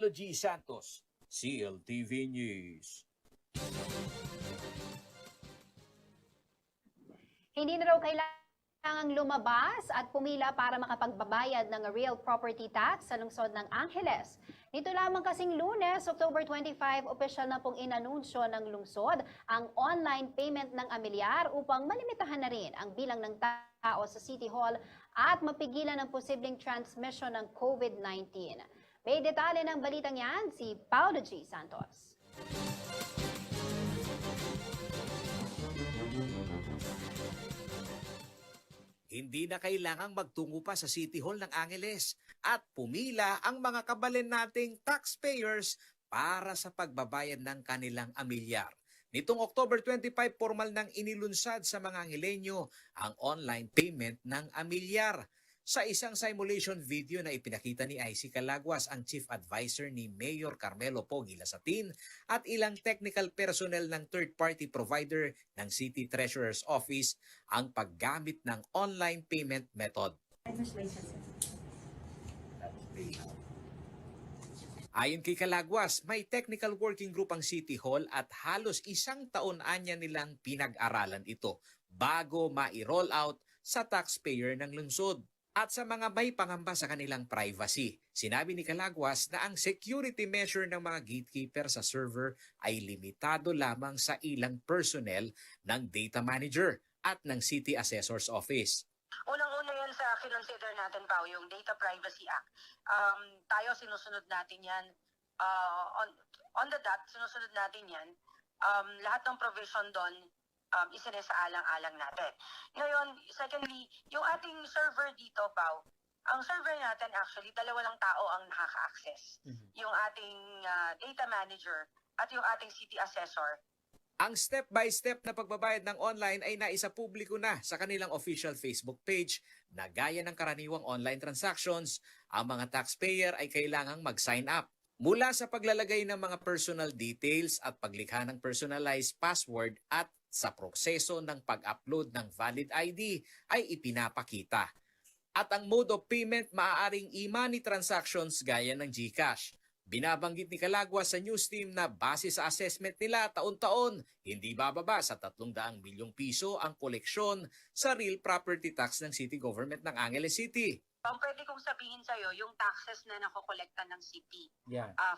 G. Santos, CLTV News. Hindi na raw kailangang lumabas at pumila para makapagbabayad ng real property tax sa lungsod ng Angeles. Nito lamang kasing Lunes, October 25, opisyal na pong inanunsyo ng lungsod ang online payment ng amilyar upang malimitahan na rin ang bilang ng tao sa City Hall at mapigilan ang posibleng transmission ng COVID-19. May detalye ng balitang yan si Paulo G. Santos. Hindi na kailangang magtungo pa sa City Hall ng Angeles at pumila ang mga kabalin nating taxpayers para sa pagbabayad ng kanilang amilyar. Nitong October 25, formal nang inilunsad sa mga Angelenyo ang online payment ng amilyar. Sa isang simulation video na ipinakita ni IC Calaguas, ang Chief Advisor ni Mayor Carmelo Pogi Lasatin at ilang technical personnel ng third-party provider ng City Treasurer's Office ang paggamit ng online payment method. Ayon kay Calaguas, may technical working group ang City Hall at halos isang taon anya nilang pinag-aralan ito bago ma-roll out sa taxpayer ng lungsod. At sa mga may pangamba sa kanilang privacy, sinabi ni Calaguas na ang security measure ng mga gatekeeper sa server ay limitado lamang sa ilang personnel ng data manager at ng City Assessor's Office. Unang-una yan sa kinonsider natin, Pao, yung Data Privacy Act. Tayo sinusunod natin yan. On the dot, sinusunod natin yan. Lahat ng provision doon, isinesaalang-alang natin. Ngayon, secondly, yung ating server dito, Pao, ang server natin actually, dalawa lang tao ang nakaka-access. Yung ating data manager at yung ating city assessor. Ang step-by-step na pagbabayad ng online ay naisapubliko na sa kanilang official Facebook page na gaya ng karaniwang online transactions, ang mga taxpayer ay kailangang mag-sign up. Mula sa paglalagay ng mga personal details at paglikha ng personalized password at sa proseso ng pag-upload ng valid ID ay ipinapakita. At ang mode of payment maaaring e-money transactions gaya ng GCash. Binabanggit ni Calaguas sa news team na base sa assessment nila taon-taon, hindi bababa sa 300 milyong piso ang koleksyon sa real property tax ng city government ng Angeles City. Ang pwede kong sabihin sa'yo, yung taxes na nakokolekta ng city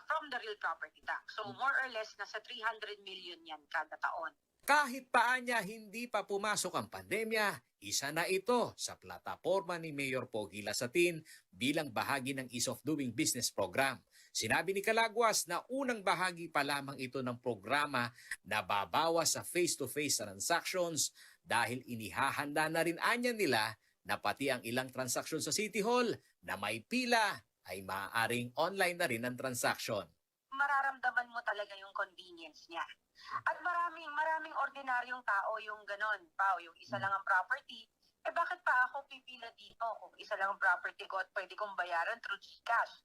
from the real property tax. So more or less, nasa 300 million yan kada taon. Kahit paanya hindi pa pumasok ang pandemya, isa na ito sa plataforma ni Mayor Pogi Lasatin bilang bahagi ng Ease of Doing Business program. Sinabi ni Calaguas na unang bahagi pa lamang ito ng programa na babawas sa face-to-face transactions dahil inihahanda na rin anya nila na pati ang ilang transaksyon sa City Hall na may pila ay maaaring online na rin ang transaksyon. Mararamdaman mo talaga yung convenience niya. At maraming ordinaryong tao yung ganon, Pao, yung isa lang ang property. Bakit pa ako pipila dito kung isa lang ang property ko at pwede kong bayaran through GCash?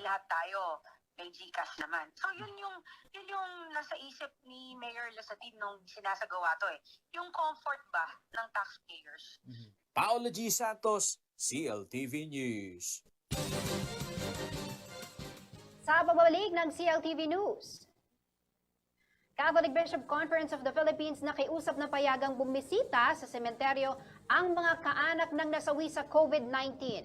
Lahat tayo may GCash naman. So yun yung nasa isip ni Mayor Lasatin nung sinasagawa to Yung comfort ba ng taxpayers? Paulo G. Santos, CLTV News. Sa pagbabalik ng CLTV News, Catholic Bishop Conference of the Philippines nakiusap na payagang bumisita sa sementeryo ang mga kaanak ng nasawi sa COVID-19.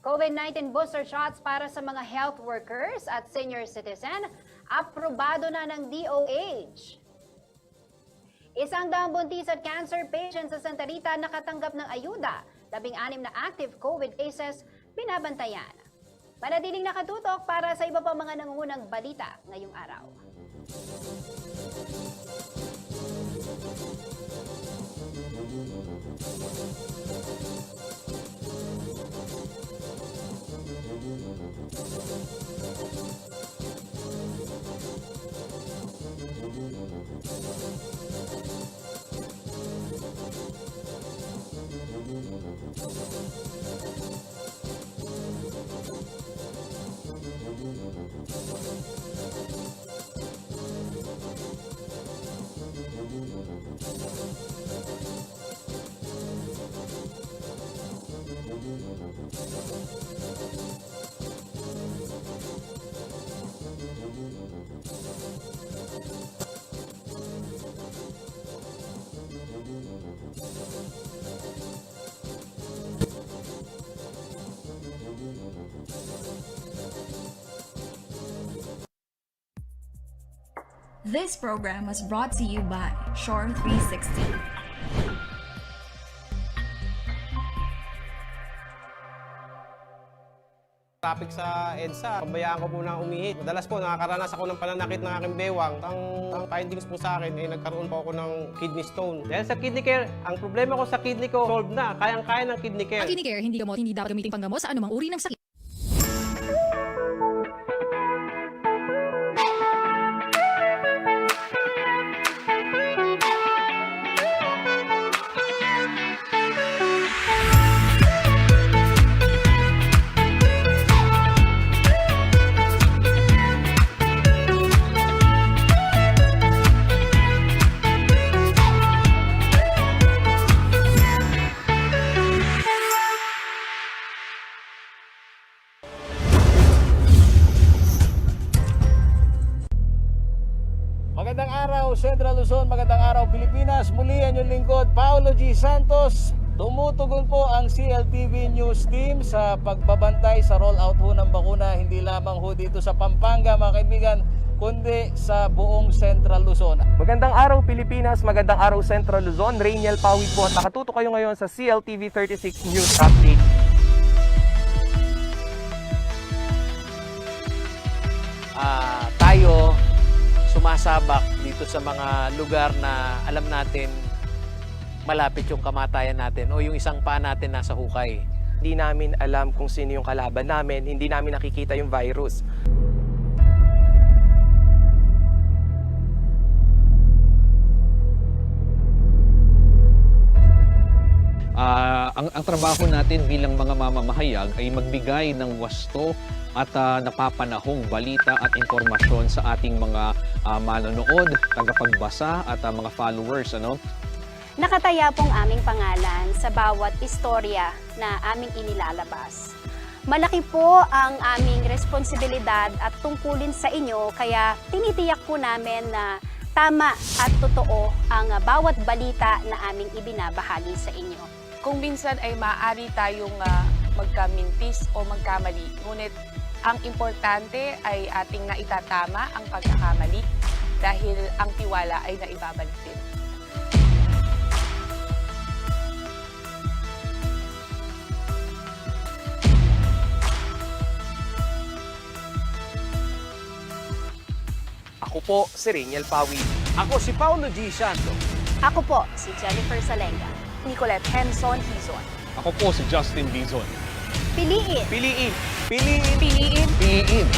COVID-19 booster shots para sa mga health workers at senior citizen, aprobado na ng DOH. 100 buntis at cancer patients sa Santa Rita nakatanggap ng ayuda, 16 na active COVID cases binabantayan. Manatiling nakatutok para sa iba pa mga nangungunang balita ngayong araw. This program was brought to you by Shore 360. Traffic sa EDSA, pabayaan ko muna umihi. Madalas po nakakaranas ako ng pananakit ng aking bewang. Ang findings po sa akin ay nagkaroon po ako ng kidney stone. Dahil sa kidney care, ang problema ko sa kidney ko solved na. Kayang-kaya ng kidney care. Ang kidney care, hindi gamot, hindi dapat gamitin panggamot sa anumang uri ng sakit. Magandang araw Central Luzon, magandang araw Pilipinas. Muli ang inyong lingkod, Paulo G. Santos. Tumutugon po ang CLTV News Team sa pagbabantay sa rollout ho ng bakuna, hindi lamang ho dito sa Pampanga mga kaibigan, kundi sa buong Central Luzon. Magandang araw Pilipinas, magandang araw Central Luzon. Rainiel Pawid po at nakatuto kayo ngayon sa CLTV 36 News Update. Tayo sumasabak dito sa mga lugar na alam natin malapit yung kamatayan natin o yung isang paa natin nasa hukay. Hindi namin alam kung sino yung kalaban namin, hindi namin nakikita yung virus. Ang trabaho natin bilang mga mamamahayag ay magbigay ng wasto at napapanahong balita at impormasyon sa ating mga manonood, tagapagbasa at mga followers. Nakataya pong aming pangalan sa bawat istorya na aming inilalabas. Malaki po ang aming responsibilidad at tungkulin sa inyo, kaya tinitiyak po namin na tama at totoo ang bawat balita na aming ibinabahagi sa inyo. Kung minsan ay maaari tayong magkamintis o magkamali, ngunit ang importante ay ating naitatama ang pagkakamali dahil ang tiwala ay naibabalik din. Ako po si Rainiel Pawid. Ako si Paulo G. Santos. Ako po si Jennifer Salenga. Nicolette Henson Hizon. Ako po si Justin Dizon. Piliin! Piliin! Piliin! Piliin! Piliin!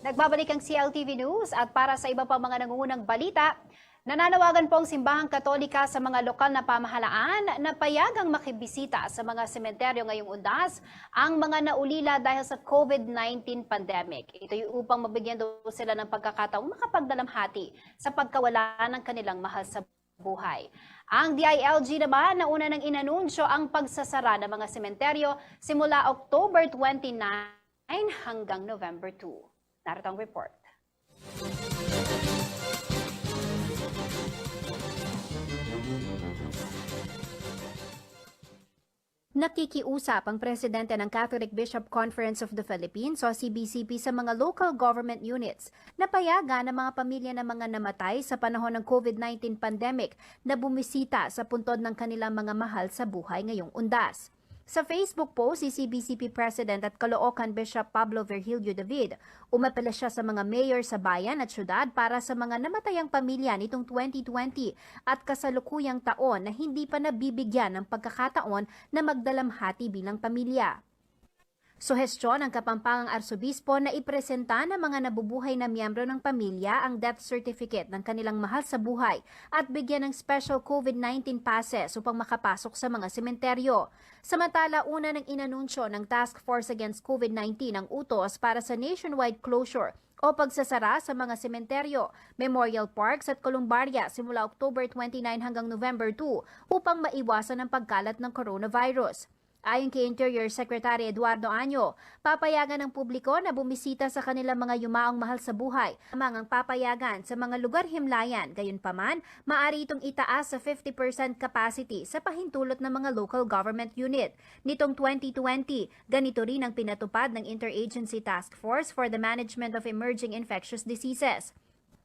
Nagbabalik ang CLTV News at para sa iba pang mga nangungunang balita, nananawagan po ang Simbahang Katolika sa mga lokal na pamahalaan na payagang makibisita sa mga sementeryo ngayong undas ang mga naulila dahil sa COVID-19 pandemic. Ito yung upang mabigyan daw sila ng pagkakataong makapagdalamhati sa pagkawala ng kanilang mahal sa buhay. Ang DILG naman nauna nang inanunsyo ang pagsasara ng mga sementeryo simula October 29 hanggang November 2. Narito ang report. Nakikiusap ang presidente ng Catholic Bishop Conference of the Philippines o CBCP sa mga local government units na payagan ng mga pamilya ng mga namatay sa panahon ng COVID-19 pandemic na bumisita sa puntod ng kanilang mga mahal sa buhay ngayong undas. Sa Facebook post, si CBCP President at Caloocan Bishop Pablo Virgilio David, umapela siya sa mga mayor sa bayan at syudad para sa mga namatayang pamilya nitong 2020 at kasalukuyang taon na hindi pa nabibigyan ng pagkakataon na magdalamhati bilang pamilya. Suhestyon ng Kapampangang Arsobispo na ipresenta ng mga nabubuhay na miyembro ng pamilya ang death certificate ng kanilang mahal sa buhay at bigyan ng special COVID-19 passes upang makapasok sa mga sementeryo. Samantala, una ng inanunsyo ng Task Force Against COVID-19 ang utos para sa nationwide closure o pagsasara sa mga sementeryo, memorial parks at kolumbarya simula October 29 hanggang November 2 upang maiwasan ang pagkalat ng coronavirus. Ayon kay Interior Secretary Eduardo Año, papayagan ng publiko na bumisita sa kanilang mga yumaong mahal sa buhay. Ang papayagan sa mga lugar himlayan, gayunpaman, maaari itong itaas sa 50% capacity sa pahintulot ng mga local government unit. Nitong 2020, ganito rin ang pinatupad ng Interagency Task Force for the Management of Emerging Infectious Diseases.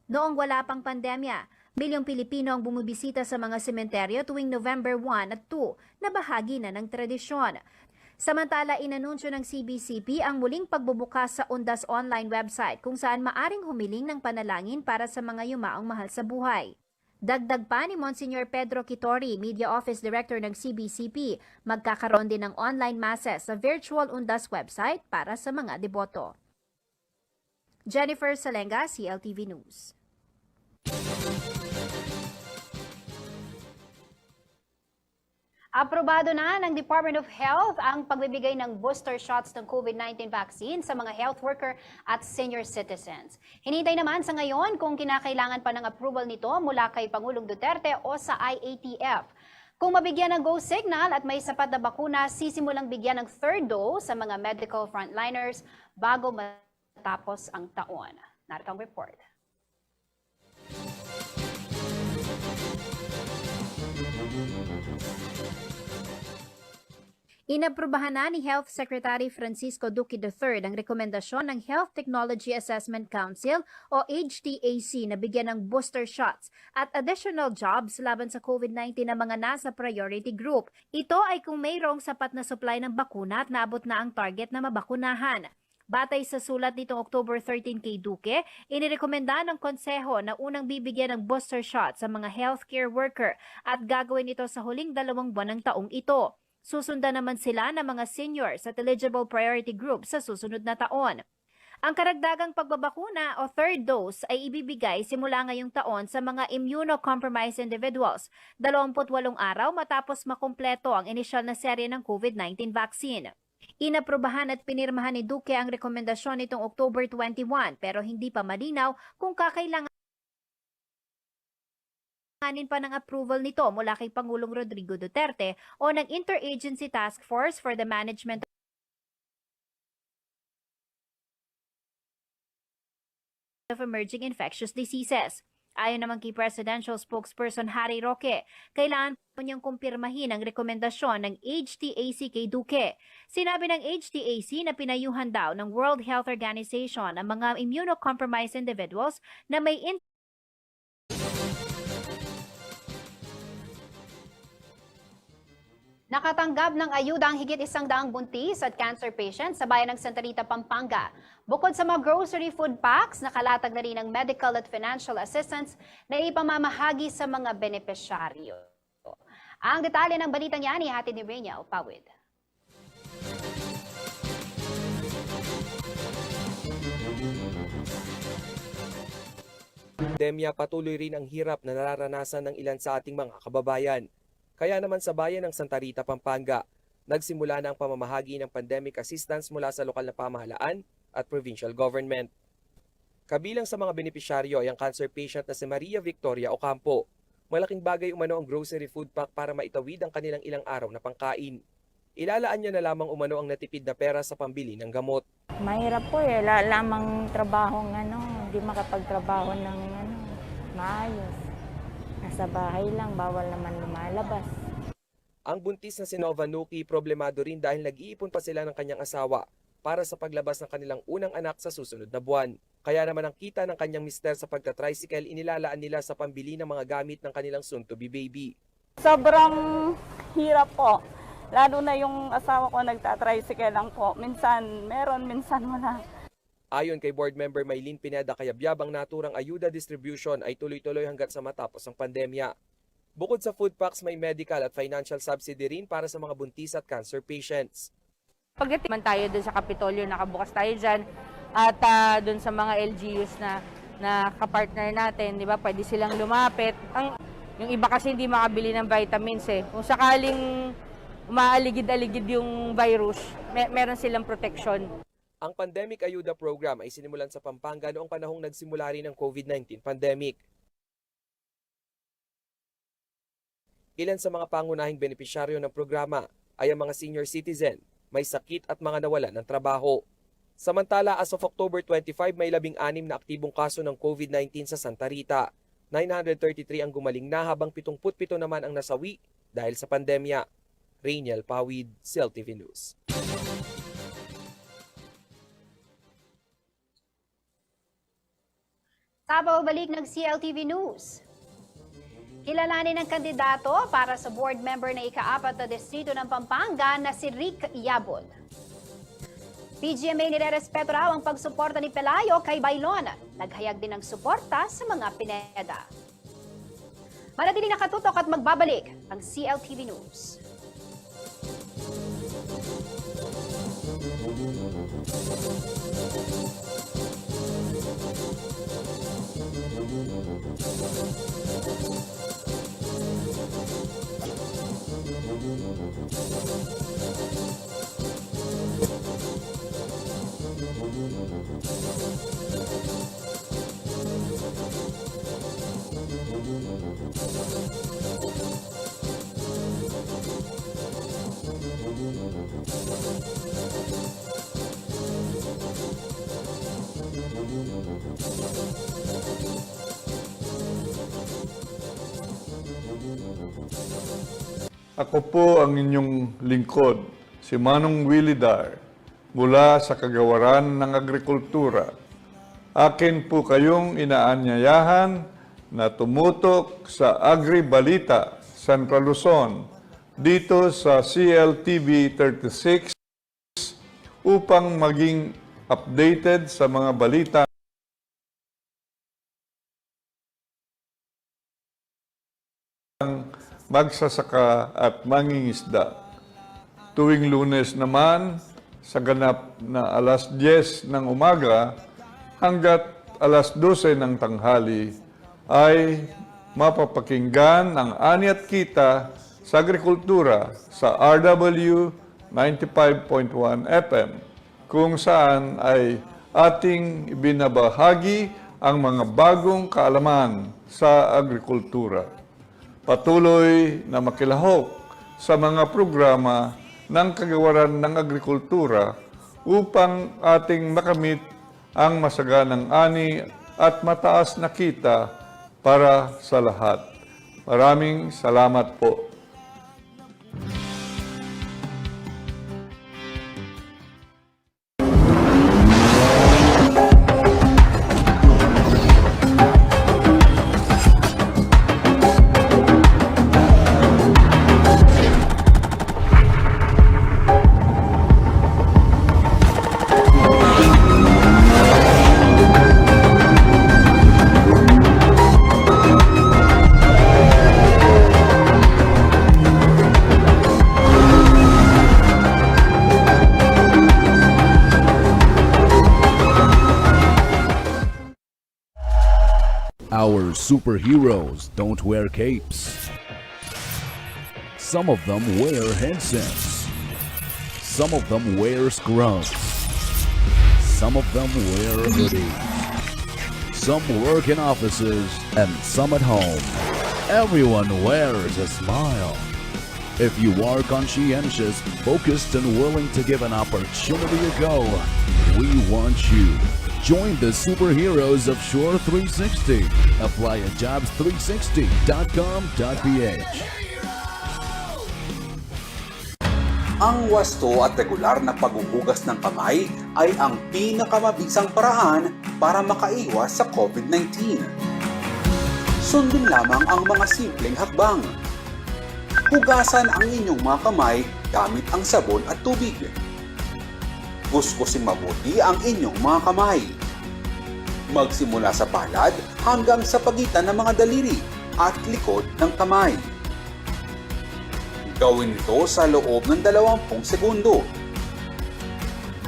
Noong wala pang pandemya, milyong Pilipino ang bumibisita sa mga sementeryo tuwing November 1 at 2 na bahagi na ng tradisyon. Samantala, inanunsyo ng CBCP ang muling pagbubukas sa Undas online website kung saan maaring humiling ng panalangin para sa mga yumaong mahal sa buhay. Dagdag pa ni Monsignor Pedro Quitori, Media Office Director ng CBCP, magkakaroon din ng online masses sa virtual Undas website para sa mga deboto. Jennifer Salenga, CLTV News. Aprobado na ng Department of Health ang pagbibigay ng booster shots ng COVID-19 vaccine sa mga health worker at senior citizens. Hinintay naman sa ngayon kung kinakailangan pa ng approval nito mula kay Pangulong Duterte o sa IATF. Kung mabigyan ng go signal at may sapat na bakuna, sisimulang bigyan ng third dose sa mga medical frontliners bago matapos ang taon. Narito ang report. Inaprubahan na ni Health Secretary Francisco Duque III ang rekomendasyon ng Health Technology Assessment Council o HTAC na bigyan ng booster shots at additional jobs laban sa COVID-19 na mga nasa priority group. Ito ay kung mayroong sapat na supply ng bakuna at naabot na ang target na mabakunahan. Batay sa sulat nitong October 13 kay Duque, inirekomenda ng konseho na unang bibigyan ng booster shot sa mga healthcare worker at gagawin ito sa huling 2 buwan ng taong ito. Susundan naman sila ng mga seniors at eligible priority group sa susunod na taon. Ang karagdagang pagbabakuna o third dose ay ibibigay simula ngayong taon sa mga immunocompromised individuals, 28 araw matapos makumpleto ang inisyal na serye ng COVID-19 vaccine. Inaprubahan at pinirmahan ni Duque ang rekomendasyon nitong October 21 pero hindi pa malinaw kung kakailangan Kailanganin pa ng approval nito mula kay Pangulong Rodrigo Duterte o ng Interagency Task Force for the Management of Emerging Infectious Diseases. Ayon naman kay Presidential Spokesperson Harry Roque, kailangan po niyang kumpirmahin ang rekomendasyon ng HTAC kay Duque. Sinabi ng HTAC na pinayuhan daw ng World Health Organization ang mga immunocompromised individuals na may Nakatanggap ng ayuda ang higit 100 buntis at cancer patients sa bayan ng Santa Rita, Pampanga. Bukod sa mga grocery food packs, nakalatag na rin ang medical at financial assistance na ipamamahagi sa mga benepisyaryo. Ang detalye ng balitang yan ihatid ni Reina Opawid. Pandemya, patuloy rin ang hirap na nararanasan ng ilan sa ating mga kababayan. Kaya naman sa bayan ng Santa Rita, Pampanga, nagsimula na ang pamamahagi ng pandemic assistance mula sa lokal na pamahalaan at provincial government. Kabilang sa mga benepisyaryo ay ang cancer patient na si Maria Victoria Ocampo. Malaking bagay umano ang grocery food pack para maitawid ang kanilang ilang araw na pangkain. Ilalaan niya na lamang umano ang natipid na pera sa pambili ng gamot. Mahirap po lamang trabaho hindi makapagtrabaho ng maayos. Nasa bahay lang, bawal naman lumalabas. Ang buntis na si Nova Nuki problemado rin dahil nag-iipon pa sila ng kanyang asawa para sa paglabas ng kanilang unang anak sa susunod na buwan. Kaya naman ang kita ng kanyang mister sa pagta-tricycle inilalaan nila sa pambili ng mga gamit ng kanilang soon-to-be baby. Sobrang hirap po. Lalo na yung asawa ko nagta-tricycle lang po. Minsan meron, minsan wala. Ayon kay board member Maylin Pineda, kayabyabang naturang ayuda distribution ay tuloy-tuloy hanggat sa matapos ang pandemya. Bukod sa food packs, may medical at financial subsidy rin para sa mga buntis at cancer patients. Pagdating man tayo doon sa Kapitolyo, nakabukas tayo dyan. At doon sa mga LGUs na kapartner natin, di ba, pwede silang lumapit. Yung iba kasi hindi makabili ng vitamins eh. Kung sakaling umaaligid-aligid yung virus, meron silang protection. Ang Pandemic Ayuda Program ay sinimulan sa Pampanga noong panahong nagsimula rin ang COVID-19 pandemic. Ilan sa mga pangunahing benepisyaryo ng programa ay ang mga senior citizen, may sakit at mga nawalan ng trabaho. Samantala, as of October 25, may 16 na aktibong kaso ng COVID-19 sa Santa Rita. 933 ang gumaling na habang 77 naman ang nasawi dahil sa pandemya. Rainiel Pawid, CLTV News. Sa pagbabalik ng CLTV News. Kilalanin ng kandidato para sa board member na ika-4 na distrito ng Pampanga na si Rick Yabon. PGMA nirerespeto raw ang pagsuporta ni Pelayo kay Bailon. Naghayag din ng suporta sa mga Pineda. Manatiling nakatutok at magbabalik ang CLTV News. Ako po ang inyong lingkod, si Manong Willie Dar, mula sa Kagawaran ng Agrikultura. Akin po kayong inaanyayahan na tumutok sa Agri-Balita, Central Luzon, dito sa CLTV 36 upang maging updated sa mga balita magsasaka at mangingisda. Tuwing Lunes naman, sa ganap na alas 10 ng umaga hanggat alas 12 ng tanghali, ay mapapakinggan ang ani at kita sa agrikultura sa RW 95.1 FM, kung saan ay ating ibinabahagi ang mga bagong kaalaman sa agrikultura. patuloy na makilahok sa mga programa ng kagawaran ng agrikultura upang ating makamit ang masaganang ani at mataas na kita para sa lahat. Maraming salamat po. Our superheroes don't wear capes. Some of them wear headsets. Some of them wear scrubs. Some of them wear hoodies. Some work in offices and some at home. Everyone wears a smile. If you are conscientious, focused, and willing to give an opportunity a go, we want you. Join the superheroes of Shore 360. Apply at jobs360.com.ph. Ang wasto at regular na paghuhugas ng kamay ay ang pinakamabisang paraan para makaiwas sa COVID-19. Sundin lamang ang mga simpleng hakbang. Hugasan ang inyong mga kamay gamit ang sabon at tubig. Kuskusin mabuti ang inyong mga kamay. Magsimula sa palad hanggang sa pagitan ng mga daliri at likod ng kamay. Gawin ito sa loob ng 20 segundo.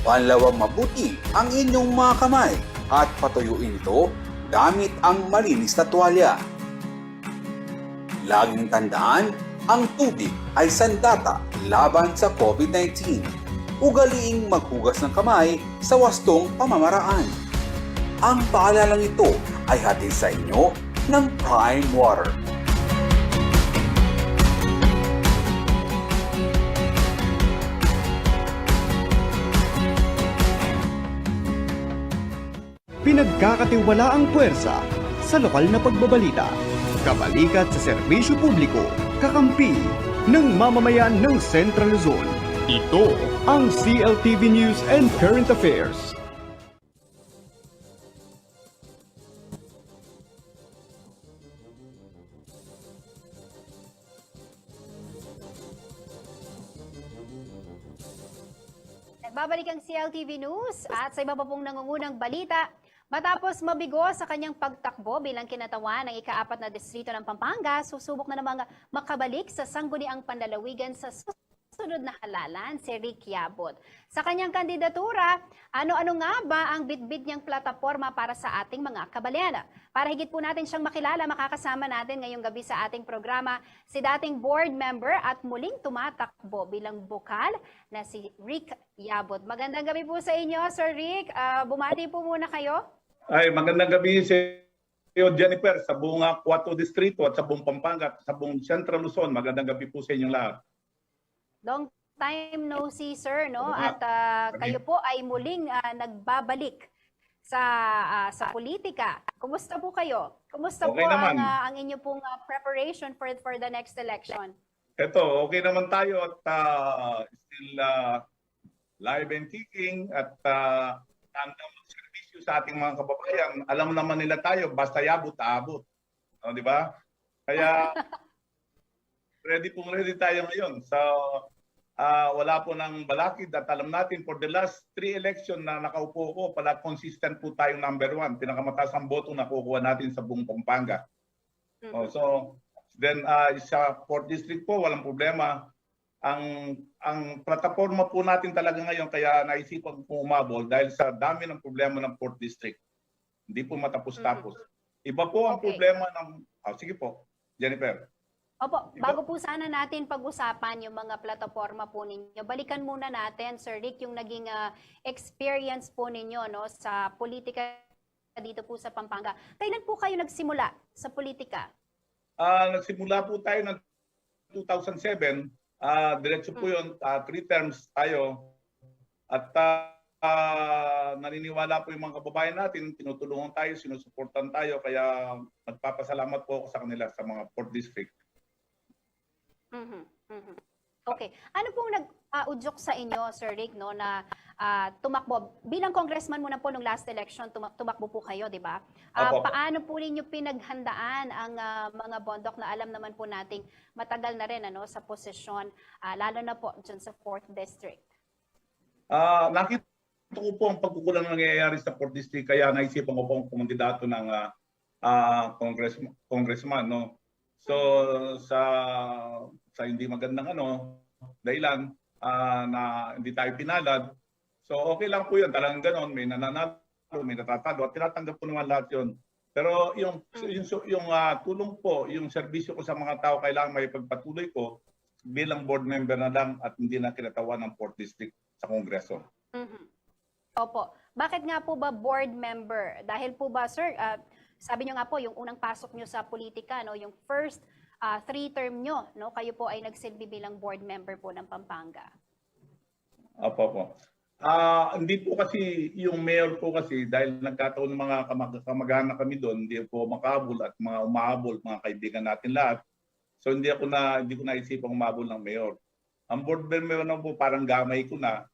Panlawang mabuti ang inyong mga kamay at patuyuin ito gamit ang malinis na tuwalya. Laging tandaan, ang tubig ay sandata laban sa COVID-19. Ugaliing maghugas ng kamay sa wastong pamamaraan. Ang paalalang ito ay hatid sa inyo ng Prime Water. Pinagkakatiwala ang puwersa sa lokal na pagbabalita. Kabalikat sa serbisyo publiko, kakampi ng mamamayan ng Central Luzon. Ito ang CLTV News and Current Affairs. Nagbabalik ang CLTV News at sa iba pa pong nangungunang balita, matapos mabigo sa kanyang pagtakbo bilang kinatawan ng ika-4 na distrito ng Pampanga, susubok na namang makabalik sa sangguniang panlalawigan sa sunod na halalan si Rick Yabot. Sa kanyang kandidatura, ano-ano nga ba ang bitbit niyang plataforma para sa ating mga kabalyana? Para higit po natin siyang makilala, makakasama natin ngayong gabi sa ating programa si dating board member at muling tumatakbo bilang bukal na si Rick Yabot. Magandang gabi po sa inyo, Sir Rick. Bumati po muna kayo. Ay, magandang gabi sa iyo, Jennifer, sa buong 4 distrito at sa buong Pampanga at sa buong Central Luzon. Magandang gabi po sa inyong lahat. Long time no see, sir, no? At kayo po ay muling nagbabalik sa politika. Kumusta po kayo? Kumusta Okay po naman. ang inyo pong preparation for the next election? Ito, okay naman tayo at still live and kicking at tandang magservisyo sa ating mga kababayan. Alam naman nila tayo, basta yabot, abot. O, di ba? Kaya ready tayo ngayon. So, wala po ng balakid at alam natin for the last 3 election na nakaupo ko, pala consistent po tayong number 1. Pinakamataas ang boto na kukuha natin sa buong Pampanga. So, then sa 4th district po, walang problema. Ang plataforma po natin talaga ngayon, kaya naisipan po umabol dahil sa dami ng problema ng 4th district. Hindi po matapos-tapos. Iba po ang problema ng... sige po, Jennifer. Opo, bago po sana natin pag-usapan yung mga plataforma po ninyo, balikan muna natin, Sir Rick, yung naging experience po ninyo, no, sa politika dito po sa Pampanga. Kailan po kayo nagsimula sa politika? Nagsimula po tayo ng 2007. Diretso po yun, 3 terms tayo. At naniniwala po yung mga kababayan natin, tinutulungan tayo, sinusuportan tayo, kaya nagpapasalamat po ako sa kanila sa mga 4th District. Okay. Ano pong nag-udyok sa inyo, Sir Rick, no, na tumakbo? Bilang congressman muna po nung last election, tumakbo po kayo, di ba? Paano po ninyo pinaghandaan ang mga bondok na alam naman po nating matagal na rin sa posisyon, lalo na po dyan sa 4th District? Nakita ko po ang pagkukulang na nangyayari sa 4th District, kaya naisipan ko po ang kumandidato ng congressman. No? So sa hindi magandang dahilan na hindi tayo pinalad. So okay lang po yun, talagang ganon, may nananalo, may natatalo, at tinatanggap po naman lahat yun. Pero yung tulong po, yung serbisyo ko sa mga tao, kailangan may pagpatuloy ko bilang board member na lang at hindi na kinatawan ng 4th District sa Kongreso. Opo. Bakit nga po ba board member? Dahil po ba, sir, sabi nyo nga po, yung unang pasok nyo sa politika, no, yung first 3-term nyo, no, kayo po ay nagsilbi bilang board member po ng Pampanga. Opo. Hindi po kasi yung mayor po kasi dahil nagkataon ng mga kamag-anak kami doon, hindi po makahabol at mga umahabol, mga kaibigan natin lahat. So hindi ko naisipang umahabol ng mayor. Ang board member na po parang gamay ko na.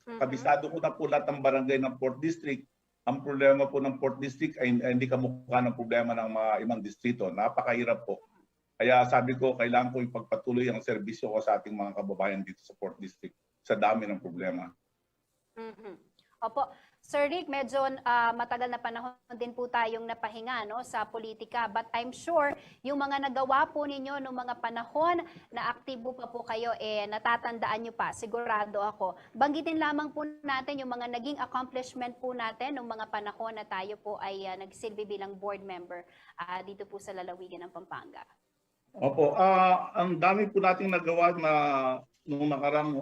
Kabisado ko na po lahat ng barangay ng 4th District. Ang problema po ng 4th District ay hindi kamukha ng problema ng mga ibang distrito. Napakahirap po. Kaya sabi ko, kailangan ko ipagpatuloy ang serbisyo ko sa ating mga kababayan dito sa 4th District sa dami ng problema. Opo. Sir Rick, medyo matagal na panahon din po tayong napahinga sa politika. But I'm sure yung mga nagawa po ninyo noong mga panahon na aktibo pa po kayo, natatandaan nyo pa, sigurado ako. Banggitin lamang po natin yung mga naging accomplishment po natin noong mga panahon na tayo po ay nagsilbi bilang board member dito po sa lalawigan ng Pampanga. Opo, ang dami po nating nagawa na nung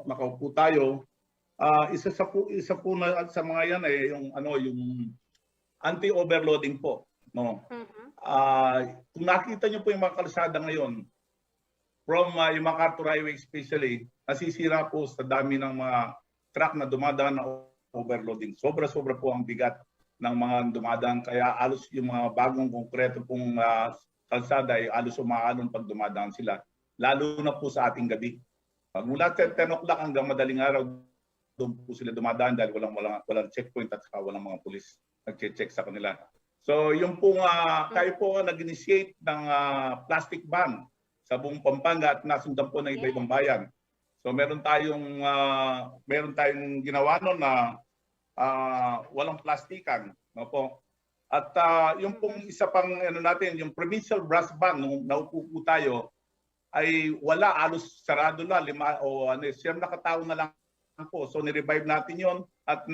nakaupo tayo. Isa po na sa mga yan ay yung anti-overloading po, no. Kung nakita niyo po yung mga kalsada ngayon from yung MacArthur Highway especially, nasisira po sa dami ng mga truck na dumadaan na overloading. Sobra-sobra po ang bigat ng mga dumadaan, kaya alos yung mga bagong konkreto pong kalsada ay alos umaalon pag dumadaan sila, lalo na po sa ating gabi. Mula 10 o'clock hanggang madaling araw, doon po sila dumadaan dahil walang checkpoint at saka walang mga pulis nag-check sa kanila. So yung pong tayo po nag-initiate ng plastic ban sa buong Pampanga at nasundan po ng iba-ibang bayan. So meron tayong ginawa noon na walang plastikan, no po. At yung pong isa pang natin, yung provincial brass ban nung naupo po tayo ay wala, alos sarado na, 5 o 7 na katao na lang po. So ni-revive natin yon at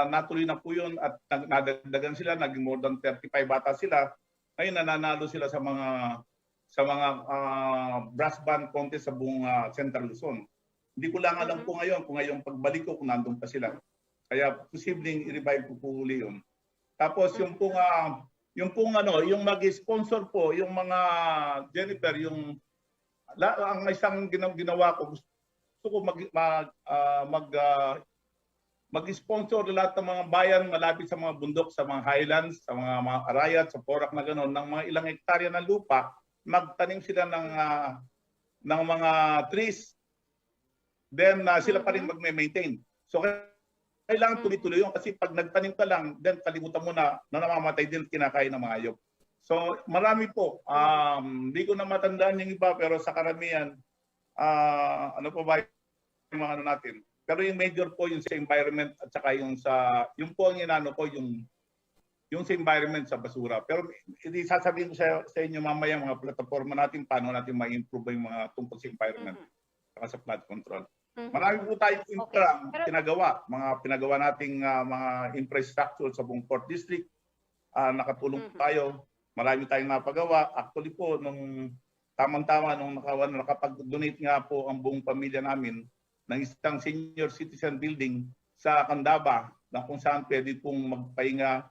natuloy na po yun at nadagdagan sila, naging more than 35 bata sila. Ngayon nananalo sila sa mga brass band contest sa buong Central Luzon. Hindi ko lang alam po ngayon kung ngayong pagbalik ko kung nandun pa sila. Kaya posibleng i-revive ko po uli yun. Tapos yung mag-sponsor po, yung mga Jennifer, ang isang ginawa ko, gusto ko mag-sponsor lahat ng mga bayan malapit sa mga bundok, sa mga highlands, sa mga arayat, sa Porac na gano'n, ng mga ilang hektarya ng lupa, magtanim sila ng mga trees. Then sila pa rin magme-maintain. So kailangan tuloy-tuloy yun kasi pag nagtanim ka lang, then kalimutan mo na namamatay din kinakain ng mga hayop. So marami po. Hindi ko na matandaan yung iba pero sa karamihan, ano pa ba yung mga natin? Pero yung major po yung sa environment at saka yung po ang inano ko yung sa environment sa basura. Pero hindi sasabihin ko sa inyo mamaya mga plataforma natin paano natin ma-improve yung mga tungkol sa environment at sa flood control. Marami po tayong pinagawa nating mga infrastructure sa buong 4th District. Nakatulong po tayo. Marami tayong napagawa. Actually po nung tamang-tama nung nakapag-donate nga po ang buong pamilya namin ng isang senior citizen building sa Candaba na kung saan pwede pong magpahinga,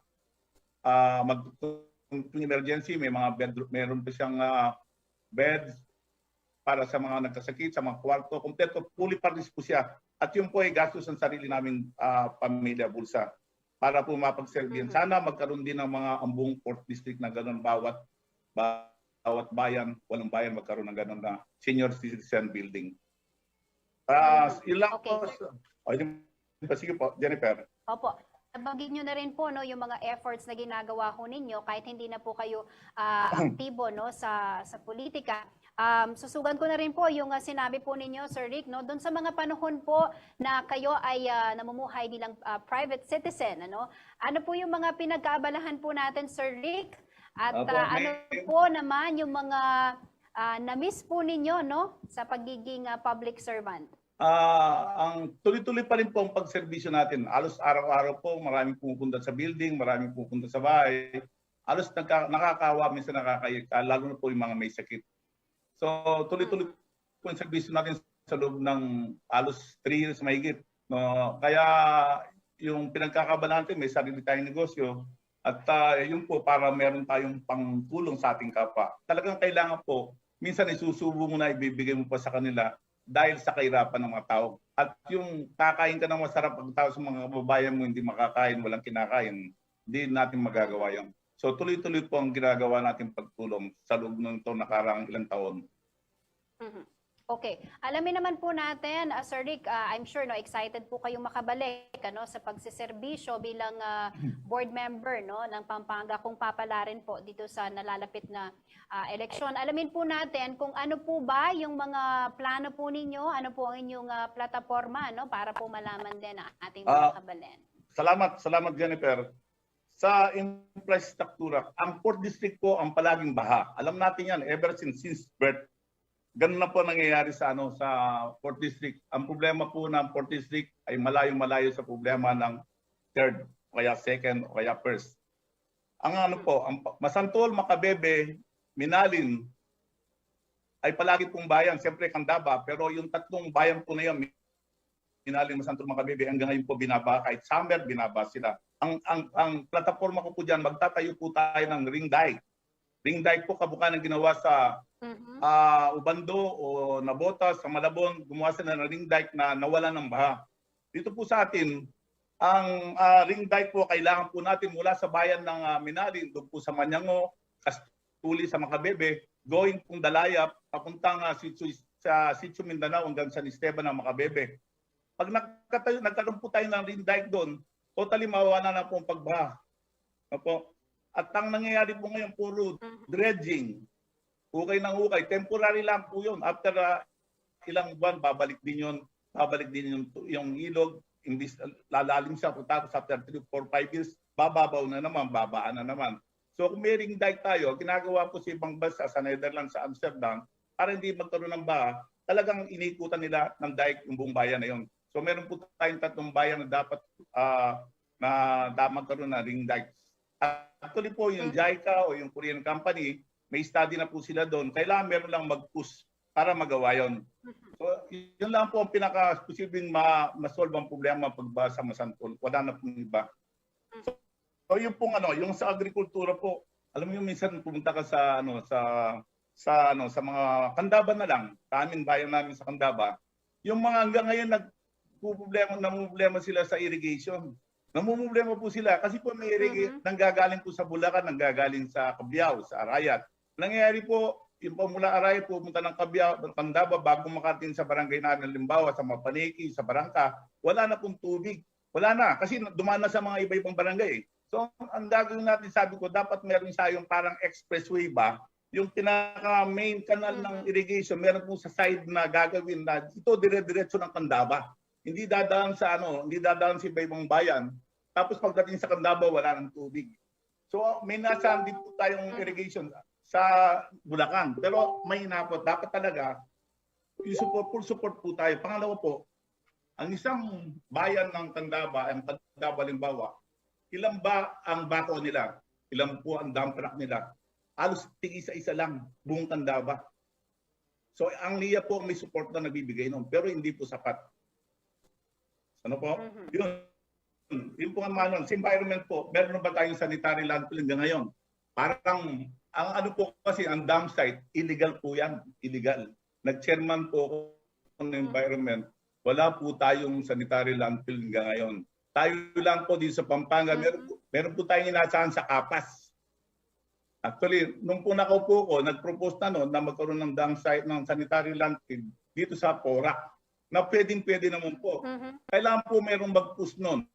emergency, may mga bedroom, meron pa siyang beds para sa mga nagkasakit, sa mga kwarto, kompleto, fully furnished po siya. At yun po ay gastos ng sarili naming pamilya, bulsa, para po mapagserbihan. Sana magkaroon din ng mga ambong 4th district na gano'n bawat bayan, walang bayan magkaroon ng gano'n na senior citizen building. Ilang po. Sige po, Jennifer. Opo. Nabanggit nyo na rin po no, yung mga efforts na ginagawa ko ninyo kahit hindi na po kayo aktibo no, sa politika. Susugan ko na rin po yung sinabi po ninyo, Sir Rick, no, doon sa mga panahon po na kayo ay namumuhay bilang private citizen. Ano po yung mga pinagkaabalahan po natin, Sir Rick? At ano po naman yung mga na-miss po ninyo no, sa pagiging public servant? Ang tuloy-tuloy pa rin po ang pagserbisyo natin. Alos araw-araw po, maraming pupunta sa building, maraming pupunta sa bahay. Alos nakakawa, minsan nakakayak, lalo na po yung mga may sakit. So tuloy-tuloy po ang serbisyo natin sa loob ng alos 3 years mahigit. No? Kaya yung pinagkakabalan natin, may sarili tayong negosyo. At yun po, para meron tayong pangtulong sa ating kapwa. Talagang kailangan po, minsan isusubo mo na, ibibigay mo pa sa kanila dahil sa kahirapan ng mga tao. At yung kakain ka ng masarap ang tao sa mga kababayan mo, hindi makakain, walang kinakain, hindi natin magagawa yun. So tuloy-tuloy po ang ginagawa natin pagtulong sa loob ng nakaraang ilang taon. Okay. Alamin naman po natin, Sir Rick, I'm sure no, excited po kayong makabalik sa pagsiservisyo bilang board member no, ng Pampanga kung papalarin po dito sa nalalapit na eleksyon. Alamin po natin kung ano po ba yung mga plano po ninyo, ano po ang inyong plataforma no, para po malaman din ang ating mga kabalan. Salamat Jennifer. Sa infrastruktura, ang 4th district po ang palaging baha. Alam natin yan ever since birth. Ganun na po nangyayari sa 4th district. Ang problema po ng 4th district ay malayo-malayo sa problema ng 3rd, o kaya 2nd, o kaya 1st. Ang ang Masantol, Macabebe, Minalin ay palagi pong bayan, siyempre Candaba, pero yung tatlong bayan po na yun, Minalin, Masantol, Macabebe, hanggang ngayon po binaba, kahit summer, binaba sila. Ang plataforma ko po dyan, magtatayo po tayo ng ring dike. Ring dike po kabukan ng ginawa sa Ubando o Nabota, sa Malabon, gumawa sila ng ring dike na nawalan ng baha. Dito po sa atin, ang ring dike po kailangan po natin mula sa bayan ng Minalin, doon po sa Manyango, Castuli, sa Macabebe, going pong Dalayap, papuntang sa Sitio Mindanao hanggang San Esteban ng Macabebe. Pag nagkaroon po tayo ng ring dike doon, totally mawawala na po ang pagbaha. Opo. At ang nangyayari po ngayon, puro dredging. Hukay ng hukay. Temporary lang po yun. After ilang buwan, babalik din yun. Babalik din yung ilog. Imbis lalalim siya. Tapos after 3, 4, 5 years, bababaw na naman, babaan na naman. So kung may ring dike tayo, ginagawa po sa ibang bansa, sa Netherlands, sa Amsterdam, para hindi magkaroon ng baha, talagang inikutan nila ng dike yung buong bayan na yun. So meron po tayong 3 bayan na dapat magkaroon ng ring dike. Actually po, yung JICA o yung Korean company, may study na po sila doon. Kailangan meron lang mag-push para magawa yun. So, yun lang po ang pinaka-posibleng ma-solve ang problema pagbaha sa Masantol. Wala na pong iba. So, yung pong yung sa agrikultura po, alam mo yung minsan pumunta ka sa sa mga Candaba na lang, sa aming bayan namin sa Candaba, yung mga hanggang ngayon namumblema sila sa irrigation. Namumblema po sila kasi po may nanggagaling po sa Bulacan, nanggagaling sa Cabiao, sa Arayat. Nangyayari po, yung mula Arayat pumunta ng Cabiao, ng Candaba, bago makarating sa barangay namin, halimbawa sa Mapaniki, sa Barangka, wala na pong tubig. Wala na, kasi dumaan na sa mga iba-ibang barangay. So, ang gagawin natin, sabi ko, dapat meron yung parang expressway ba, yung pinaka-main canal ng irrigation, meron po sa side na gagawin na ito dire-diretso ng Candaba. Hindi dadaan sa sa iba-ibang bayan. Tapos pagdating sa Candaba, wala ng tubig. So may nasa dito tayong irrigation sa Bulacan. Pero may hinapot. Dapat talaga, full support po tayo. Pangalawa po, ang isang bayan ng Candaba, ang Candaba Limbawa, ilan ba ang bako nila? Ilan po ang dump truck nila? Halos tig-isa-isa lang, buong Candaba. So ang NIA po may support na nagbibigay nun, pero hindi po sapat. Ano po? Yun po ang manon. Sa environment po, meron ba tayong sanitary landfill hanggang ngayon? Parang Ang ano po kasi, ang dam site, illegal po yan. Illegal. Nag-chairman po ako ng environment. Wala po tayong sanitary landfill hanggang ngayon. Tayo lang po dito sa Pampanga, meron po tayong inaasahan sa Kapas. Actually, nung po nakaupo ko, nag-propose na noon na magkaroon ng dam site ng sanitary landfill dito sa Porac. Na pwedeng-pwede naman po. Kailangan po merong mag-push noon.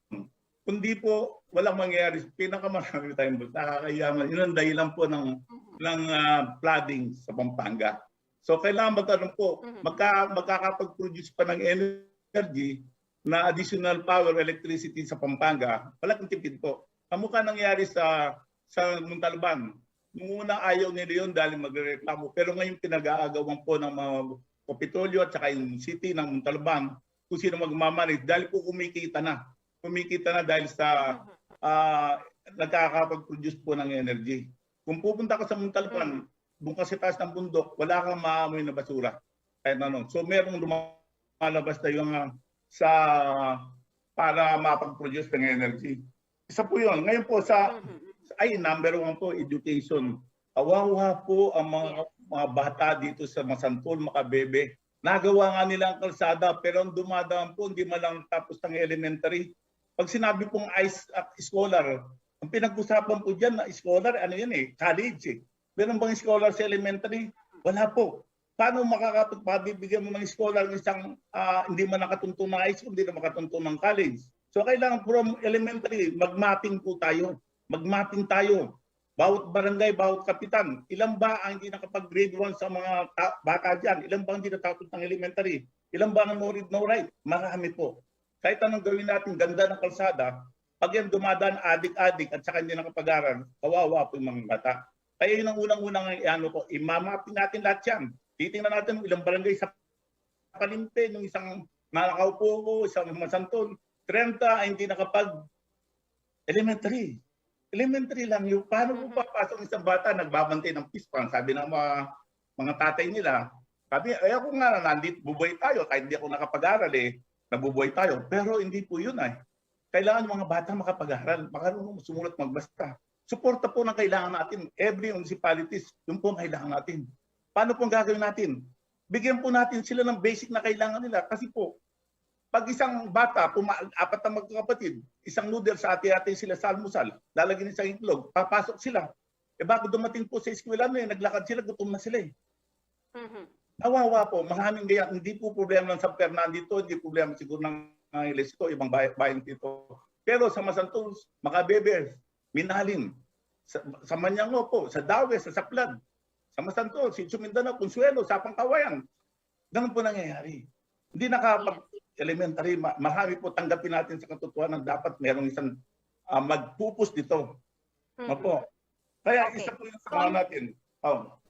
Kundi po, walang mangyayari. Pinakamarami tayong nakakayaman. Yun ang dahilan po ng flooding sa Pampanga. So kailangan magkaroon po, magkakapag-produce pa ng energy na additional power, electricity sa Pampanga. Malaking tipid po. Kamukha nangyari sa Montalban. Nung una ayaw nila yun dahil magreklamo. Pero ngayon pinag-aagawan po ng mga Kapitolyo at saka yung city ng Montalban kung sino magmamanage dahil po kumikita na. Kumikita na dahil sa nagkakapag-produce po ng energy. Kung pupunta ka sa Montalban, doon kasi taas ng bundok, wala kang maamoy na basura. Kahit ano. So merong lumalabas na yung para mapag-produce ng energy. Isa po yun. Ngayon po number 1 po, education. Kawawa po ang mga bata dito sa Masantol, Makabebe. Nagawa nga nila ang kalsada pero ang dumadaan po, hindi man lang tapos ng elementary. Pag sinabi pong scholar, ang pinag-usapan po dyan na scholar, college eh. Meron bang scholar sa elementary? Wala po. Paano makakapagpabibigyan mo ng scholar ng isang hindi man nakatuntong ng high school, hindi na makatuntong ng college? So kailangan from elementary, mag-mapping po tayo. Mag-mapping tayo. Bawat barangay, bawat kapitan. Ilan ba ang hindi nakapag-grade 1 sa mga bata dyan? Ilan ba ang hindi natapos ng elementary? Ilan ba ang no read, no write? Marami po. Kahit anong gawin natin, ganda ng kalsada, pag yan dumadaan adik-adik at saka hindi nakapag-aral, kawawa po yung mga bata. Kaya yun ang unang-unang imamapping natin lahat yan. Titingnan natin ilang barangay sa Kalimpe, nung isang nakaupo ko, isang Masantol, 30 ay hindi nakapag-elementary. Elementary lang yung paano po papasok isang bata nagbabantay ng pispang, sabi ng mga tatay nila. Sabi, ako nga, nandito, bubuhay tayo, kahit hindi ako nakapag-aral nabubuhay tayo. Pero hindi po yun Kailangan yung mga bata makapag-aral, makarunong sumulat magbasta. Suporta po na kailangan natin. Every municipalities, yun po ang kailangan natin. Paano po ang gagawin natin? Bigyan po natin sila ng basic na kailangan nila. Kasi po, pag isang bata, apat na magkakapatid, isang noodle sa ate-ate sila sa almusal, lalagyan sa itlog, papasok sila. Bago dumating po sa eskwela naglakad sila, gutom na sila Awawa po, maraming gaya. Hindi po problema ng San Fernandito, hindi problema siguro ng Ilesto, ibang bayan dito. Pero sa Masantol, Makabebe, Minalin, sa Manyango po, sa Dawe, sa Saklad, sa Masantol, Sitio Mindanao, Consuelo, sa Pangkawayan. Ganun po nangyayari. Hindi elementary, marami po tanggapin natin sa katotohanan, dapat merong isang magpupus dito. Po. Kaya isa po yung sama natin.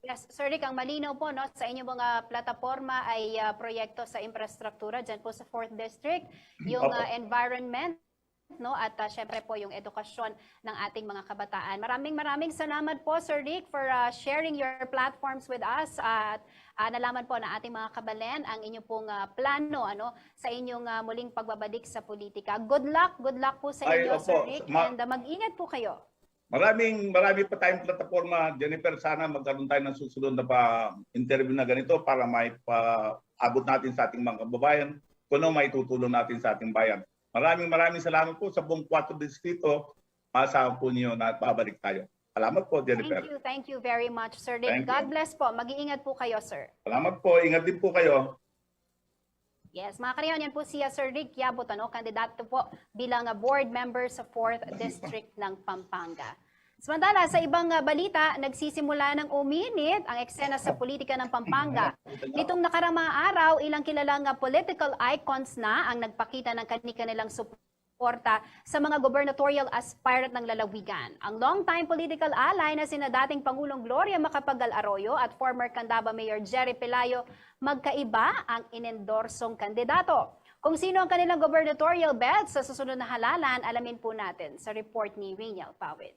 Yes, Sir Rick, ang malinaw po sa inyong mga plataforma ay proyekto sa infrastruktura dyan po sa 4th District, yung environment, at syempre po yung edukasyon ng ating mga kabataan. Maraming salamat po, Sir Rick, for sharing your platforms with us at nalaman po na ating mga kabalen ang inyong pong plano sa inyong muling pagbabalik sa politika. Good luck po sa inyo, Sir Rick, and mag-ingat po kayo. Marami pa tayong plataforma, Jennifer. Sana magkaroon tayo ng susunod na interview na ganito para maipaabot natin sa ating mga kababayan kung ano maitutulong natin sa ating bayan. Maraming salamat po sa buong 4 distrito. Maasahan po niyo na babalik tayo. Salamat po, Jennifer. Thank you very much, Sir Rick. God bless po. Mag-iingat po kayo, sir. Salamat po. Ingat din po kayo. Yes, mga kaniyon, yan po si Sir Rick Yabut, kandidato po bilang board member sa 4th District ng Pampanga. Samantala, sa ibang balita, nagsisimula ng uminit ang eksena sa politika ng Pampanga. Nitong nakarang mga araw, ilang kilalang political icons na ang nagpakita ng kanilang suporta sa mga gubernatorial aspirant ng lalawigan. Ang long-time political ally na sina dating Pangulong Gloria Macapagal Arroyo at former Candaba Mayor Jerry Pelayo, magkaiba ang inendorsong kandidato. Kung sino ang kanilang gubernatorial bet sa susunod na halalan, alamin po natin sa report ni Rainiel Pawid.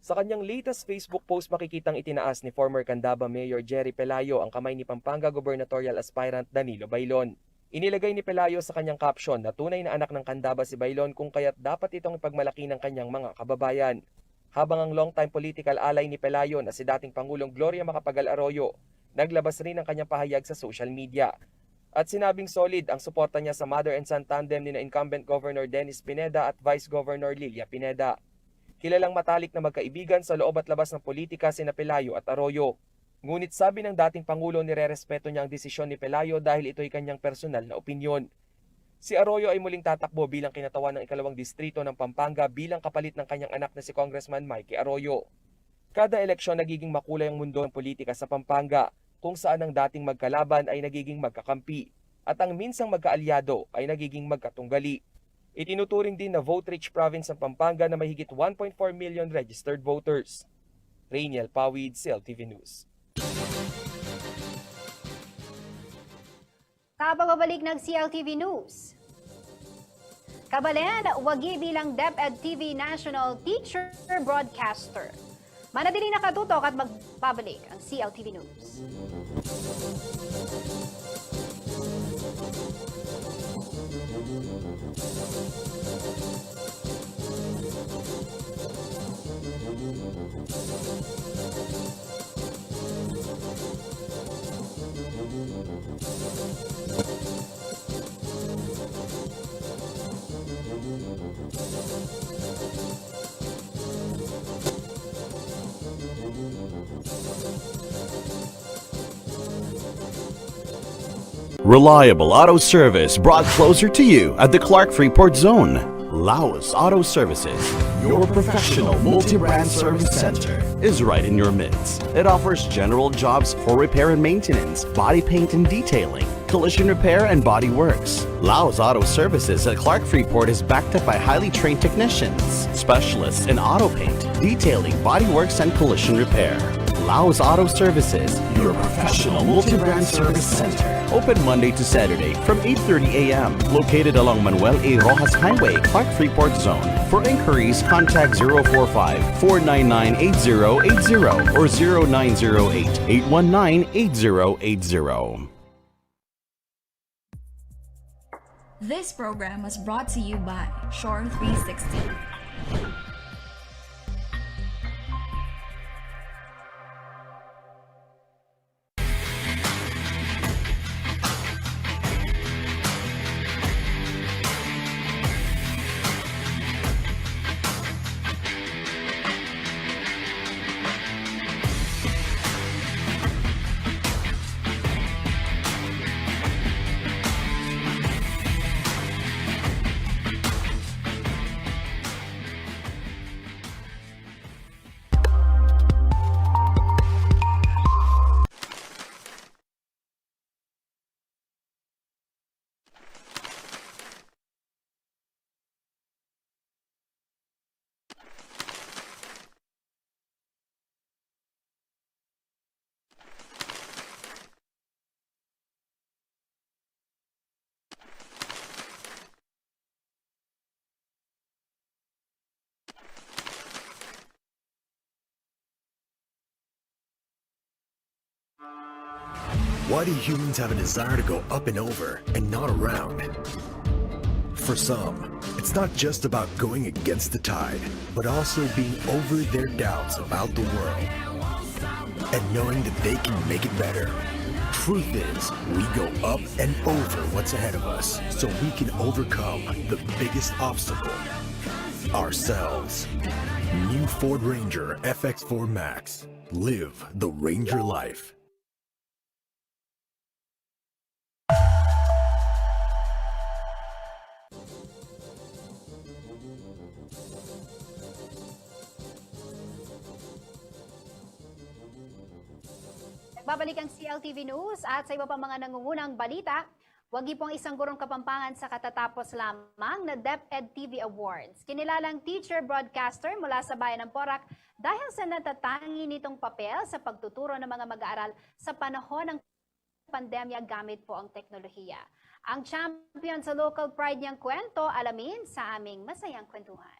Sa kanyang latest Facebook post, makikitang itinaas ni former Candaba Mayor Jerry Pelayo ang kamay ni Pampanga gubernatorial aspirant Danilo Bailon. Inilagay ni Pelayo sa kanyang caption na tunay na anak ng Candaba si Baylon kung kaya't dapat itong ipagmalaki ng kanyang mga kababayan. Habang ang long-time political ally ni Pelayo na si dating Pangulong Gloria Macapagal Arroyo, naglabas rin ng kanyang pahayag sa social media. At sinabing solid ang suporta niya sa mother and son tandem ni na incumbent Governor Dennis Pineda at Vice Governor Lilia Pineda. Kilalang matalik na magkaibigan sa loob at labas ng politika sina Pelayo at Arroyo. Ngunit sabi ng dating Pangulo nirerespeto niya ang desisyon ni Pelayo dahil ito'y kanyang personal na opinyon. Si Arroyo ay muling tatakbo bilang kinatawan ng ikalawang distrito ng Pampanga bilang kapalit ng kanyang anak na si Congressman Mikey Arroyo. Kada eleksyon nagiging makulay ang mundo ng politika sa Pampanga, kung saan ang dating magkalaban ay nagiging magkakampi at ang minsang magkaalyado ay nagiging magkatunggali. Itinuturing din na vote-rich province ang Pampanga na may higit 1.4 million registered voters. Rainiel Pawid, CLTV News. Kapababalik ng CLTV News. Kabalen, wagi bilang DepEd TV National Teacher Broadcaster. Manatiling nakatutok at magbabalik ang CLTV News. Reliable auto service brought closer to you at the Clark Freeport Zone. Laos Auto Services, your professional multi-brand service center, is right in your midst. It offers general jobs for repair and maintenance, body paint and detailing, collision repair and body works. Laos Auto Services at Clark Freeport is backed up by highly trained technicians, specialists in auto paint, detailing, body works and collision repair. Laos Auto Services, your professional multi-brand service center. Open Monday to Saturday from 8:30 a.m. Located along Manuel A. Rojas Highway, Clark Freeport Zone. For inquiries, contact 045-499-8080 or 0908-819-8080. This program was brought to you by Shore 360. Why do humans have a desire to go up and over and not around? For some, it's not just about going against the tide, but also being over their doubts about the world and knowing that they can make it better. Truth is, we go up and over what's ahead of us so we can overcome the biggest obstacle, ourselves. New Ford Ranger FX4 Max. Live the Ranger life. Babalik ang CLTV News at sa iba pa mga nangungunang balita, wagi pong isang gurong Kapampangan sa katatapos lamang na DepEd TV Awards. Kinilalang teacher broadcaster mula sa bayan ng Porac dahil sa natatangi nitong papel sa pagtuturo ng mga mag-aaral sa panahon ng pandemya gamit po ang teknolohiya. Ang champion sa local pride niyang kwento, alamin sa aming masayang kwentuhan.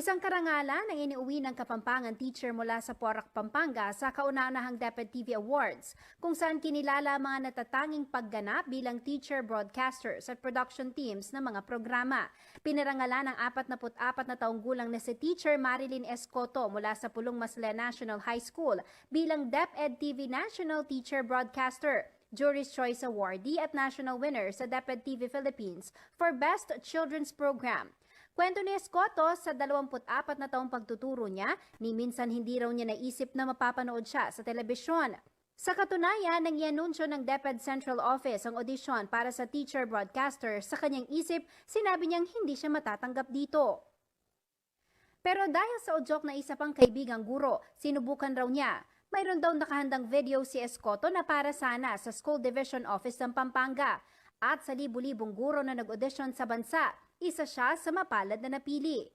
Isang karangalan ang iniuwi ng Kapampangan teacher mula sa Porac, Pampanga sa kauna-unahang DepEd TV Awards, kung saan kinilala mga natatanging pagganap bilang teacher broadcasters at production teams ng mga programa. Pinarangalan ng 44 na taong gulang na si Teacher Marilyn Escoto mula sa Pulong Maslen National High School bilang DepEd TV National Teacher Broadcaster, Jury's Choice Awardee at national winner sa DepEd TV Philippines for Best Children's Program. Kwento ni Escoto, sa 24 na taong pagtuturo niya, ni minsan hindi raw niya naisip na mapapanood siya sa telebisyon. Sa katunayan, nang i-anunsyo ng DepEd Central Office ang audition para sa teacher broadcaster, sa kanyang isip, sinabi niyang hindi siya matatanggap dito. Pero dahil sa udyok na isa pang kaibigang guro, sinubukan raw niya. Mayroon daw nakahandang video si Escoto na para sana sa School Division Office ng Pampanga. At sa libu-libong guro na nag-audition sa bansa, isa siya sa mapalad na napili.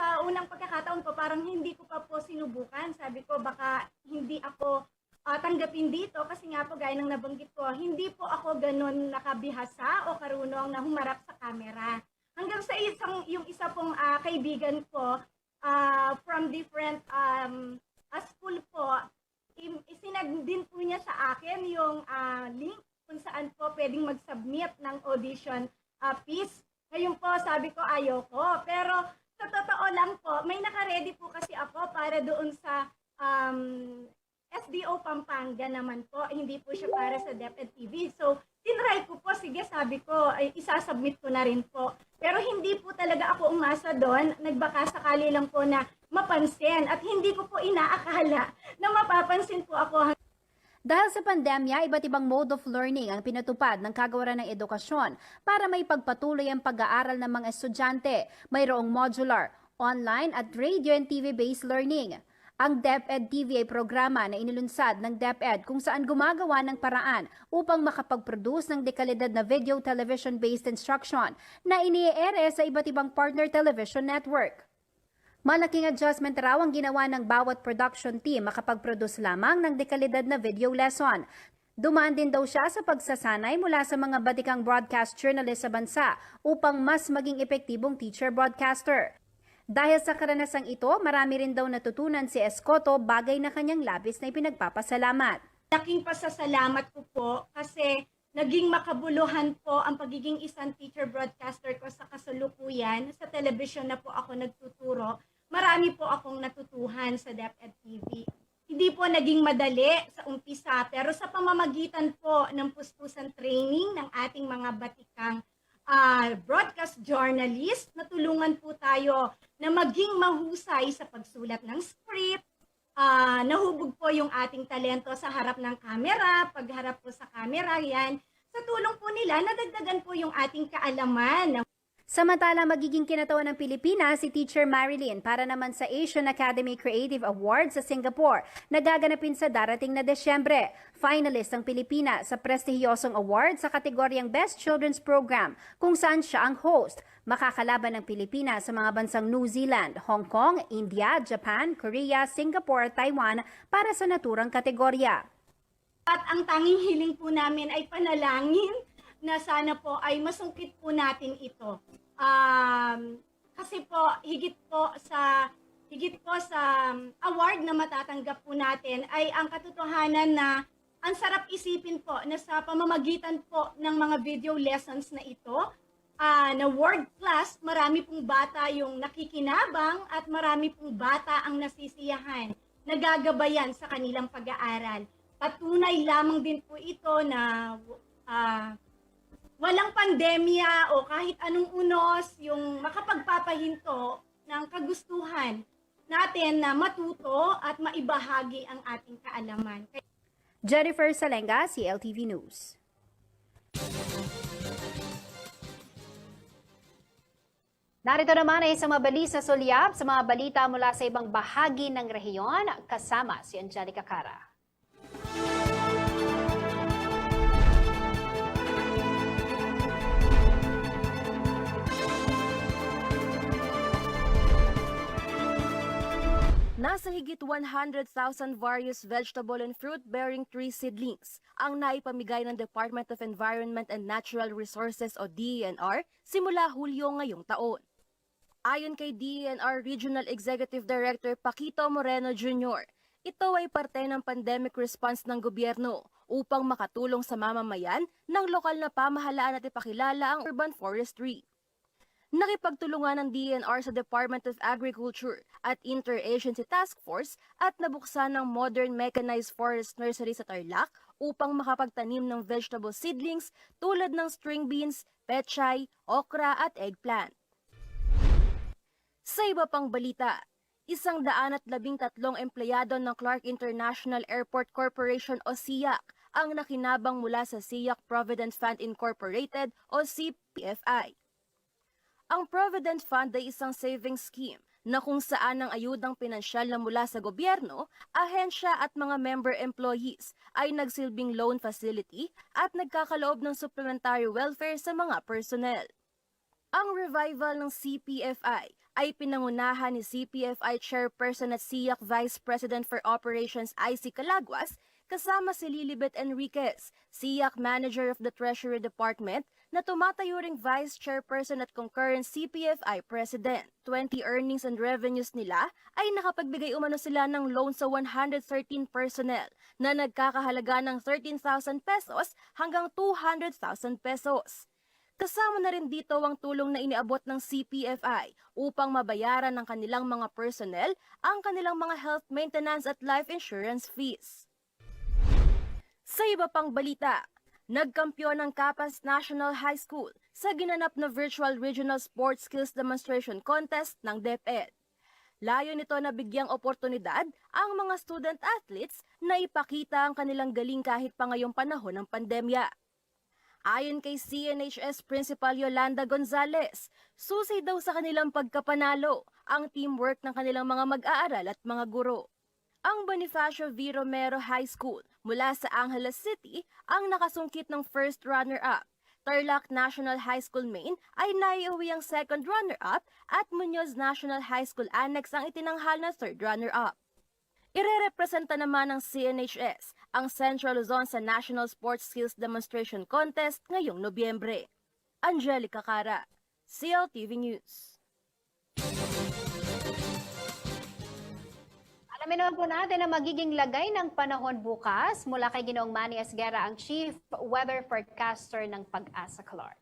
Sa unang pagkakataon ko, parang hindi ko pa po sinubukan. Sabi ko baka hindi ako tanggapin dito kasi nga po gaya ng nabanggit ko, hindi po ako ganun nakabihasa o karunong na humarap sa camera. Hanggang sa yung isa pong kaibigan ko from different school po, isinag din po niya sa akin yung link kung saan po pwedeng mag-submit ng audition piece. Ngayon po, sabi ko ayoko. Pero sa totoo lang po, may nakaredy po kasi ako para doon sa SDO Pampanga naman po. Hindi po siya para sa DepEd TV. So, tinry ko po. Sige, sabi ko, ay isasubmit ko na rin po. Pero hindi po talaga ako umasa doon. Nagbaka sakali lang po na mapansin. At hindi ko po inaakala na mapapansin po ako. Dahil sa pandemya, iba't ibang mode of learning ang pinatupad ng Kagawaran ng Edukasyon para may pagpatuloy ang pag-aaral ng mga estudyante. Mayroong modular, online at radio and TV-based learning. Ang DepEd TV ay programa na inilunsad ng DepEd kung saan gumagawa ng paraan upang makapag-produce ng dekalidad na video television-based instruction na ini-ere sa iba't ibang partner television network. Malaking adjustment raw ang ginawa ng bawat production team makapag-produce lamang ng dekalidad na video lesson. Dumaan din daw siya sa pagsasanay mula sa mga batikang broadcast journalist sa bansa upang mas maging epektibong teacher broadcaster. Dahil sa karanasang ito, marami rin daw natutunan si Escoto, bagay na kanyang labis na ipinagpapasalamat. Laking pasasalamat ko po kasi naging makabuluhan po ang pagiging isang teacher broadcaster ko sa kasalukuyan. Sa television na po ako nagtuturo. Marami po akong natutuhan sa DepEd TV. Hindi po naging madali sa umpisa, pero sa pamamagitan po ng puspusan training ng ating mga batikang broadcast journalist, natulungan po tayo na maging mahusay sa pagsulat ng script. Nahubog po yung ating talento sa harap ng camera, pagharap po sa camera yan. Sa tulong po nila, nadagdagan po yung ating kaalaman. Samantala, magiging kinatawan ng Pilipinas si Teacher Marilyn para naman sa Asian Academy Creative Awards sa Singapore na gaganapin sa darating na Desyembre. Finalist ang Pilipinas sa prestihiyosong award sa kategoryang Best Children's Program kung saan siya ang host. Makakalaban ng Pilipinas sa mga bansang New Zealand, Hong Kong, India, Japan, Korea, Singapore at Taiwan para sa naturang kategorya. At ang tanging hiling po namin ay panalangin na sana po ay masungkit po natin ito. Kasi po higit po sa award na matatanggap po natin ay ang katotohanan na ang sarap isipin po na sa pamamagitan po ng mga video lessons na ito na world class, marami pong bata yung nakikinabang at marami pong bata ang nasisiyahan, nagagabayan sa kanilang pag-aaral. Patunay lamang din po ito na walang pandemya o kahit anong unos yung makapagpapahinto ng kagustuhan natin na matuto at maibahagi ang ating kaalaman. Jennifer Salenga, CLTV News. Narito naman ay isang mabali sa sulyap sa mga balita mula sa ibang bahagi ng rehiyon, kasama si Angelica Cara. Nasa higit 100,000 various vegetable and fruit-bearing tree seedlings ang naipamigay ng Department of Environment and Natural Resources o DENR simula Hulyo ngayong taon. Ayon kay DENR Regional Executive Director Paquito Moreno Jr., ito ay parte ng pandemic response ng gobyerno upang makatulong sa mamamayan ng lokal na pamahalaan at ipakilala ang urban forestry. Nakipagtulungan ng DENR sa Department of Agriculture at Interagency Task Force at nabuksan ng modern mechanized forest nursery sa Tarlac upang makapagtanim ng vegetable seedlings tulad ng string beans, pechay, okra at eggplant. Sa iba pang balita, 113 empleyado ng Clark International Airport Corporation o SIAC ang nakinabang mula sa SIAC Provident Fund Incorporated o CPFI. Ang Provident Fund ay isang savings scheme na kung saan ang ayudang pinansyal na mula sa gobyerno, ahensya at mga member employees ay nagsilbing loan facility at nagkakaloob ng supplementary welfare sa mga personnel. Ang revival ng CPFI ay pinangunahan ni CPFI Chairperson at SIAC Vice President for Operations IC Calaguas kasama si Lilibet Enriquez, SIAC Manager of the Treasury Department, na tumatayo ring Vice Chairperson at concurrent CPFI President. 20 earnings and revenues nila ay nakapagbigay umano sila ng loan sa 113 personnel na nagkakahalaga ng 13,000 pesos hanggang 200,000 pesos. Kasama na rin dito ang tulong na iniabot ng CPFI upang mabayaran ng kanilang mga personnel ang kanilang mga health maintenance at life insurance fees. Sa iba pang balita, nagkampiyon ng Capas National High School sa ginanap na Virtual Regional Sports Skills Demonstration Contest ng DepEd. Layo nito na bigyang oportunidad ang mga student athletes na ipakita ang kanilang galing kahit pa ngayong panahon ng pandemya. Ayon kay CNHS Principal Yolanda Gonzalez, susi daw sa kanilang pagkapanalo ang teamwork ng kanilang mga mag-aaral at mga guro. Ang Bonifacio V. Romero High School mula sa Angeles City ang nakasungkit ng first runner-up. Tarlac National High School Main ay naiuwi ang second runner-up at Muñoz National High School Annex ang itinanghal na third runner-up. Irerepresenta naman ng CNHS ang Central Luzon sa National Sports Skills Demonstration Contest ngayong Nobyembre. Angelica Cara, CLTV News. Alamin naman po natin ang magiging lagay ng panahon bukas mula kay Ginoong Manny Esguerra, ang Chief Weather Forecaster ng Pag-asa Clark.